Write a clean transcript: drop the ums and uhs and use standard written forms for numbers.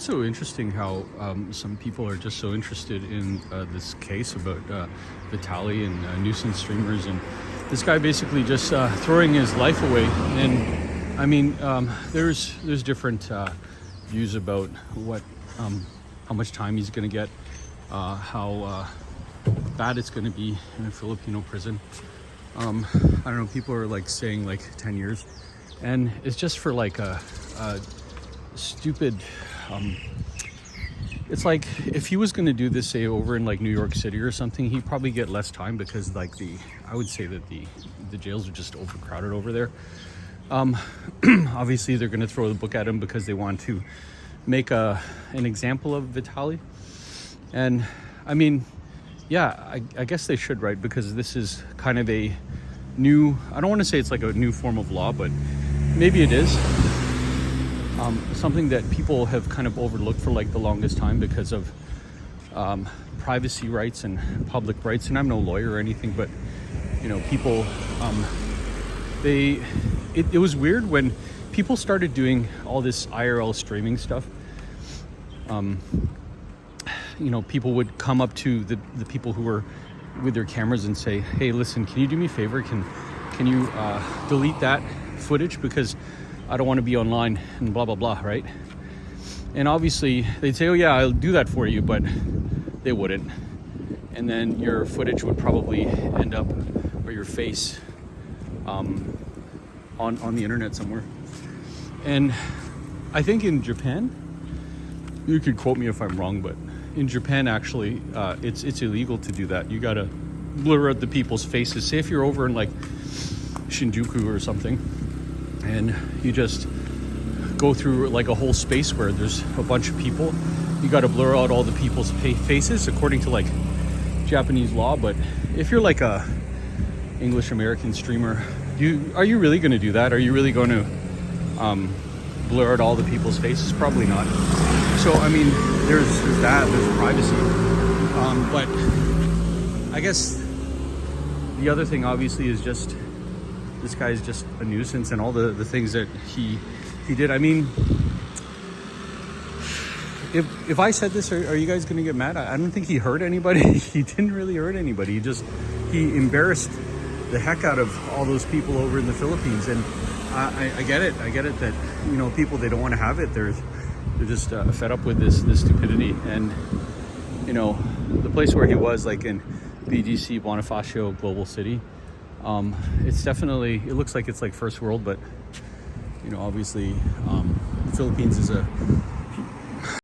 So interesting how some people are just so interested in this case about Vitaly and nuisance streamers, and this guy basically just throwing his life away. And I mean, there's different views about what how much time he's going to get, how bad it's going to be in a Filipino prison. I don't know. People are like saying like 10 years, and it's just for like a stupid. It's like if he was going to do this, say, over in like New York City or something, he'd probably get less time because like I would say that the jails are just overcrowded over there. Obviously they're going to throw the book at him because they want to make an example of Vitaly. And I mean, yeah, I guess they should, right? Because this is kind of a new, I don't want to say it's like a new form of law, but maybe it is. Something that people have kind of overlooked for like the longest time because of privacy rights and public rights. And I'm no lawyer or anything, but you know, people, it was weird when people started doing all this IRL streaming stuff. You know, people would come up to the people who were with their cameras and say, "Hey, listen, can you do me a favor? Can you delete that footage because I don't want to be online," and blah, blah, blah, right? And obviously they'd say, "Oh yeah, I'll do that for you," but they wouldn't. And then your footage would probably end up, or your face, on the internet somewhere. And I think in Japan, you could quote me if I'm wrong, but in Japan actually, it's illegal to do that. You gotta blur out the people's faces. Say if you're over in like Shinjuku or something, and you just go through like a whole space where there's a bunch of people, you got to blur out all the people's faces according to like Japanese law. But if you're like a English American streamer, are you really going to do that? Are you really going to blur out all the people's faces? Probably not. So I mean, there's privacy, but I guess the other thing obviously is just this guy's just a nuisance, and all the things that he did. I mean, if I said this, are you guys gonna get mad? I don't think he hurt anybody. He didn't really hurt anybody. He embarrassed the heck out of all those people over in the Philippines. And I get it that, you know, people, they don't want to have it. They're just fed up with this stupidity. And you know, the place where he was, like in BGC, Bonifacio Global City, it's definitely, it looks like it's like first world, but you know, obviously the Philippines is a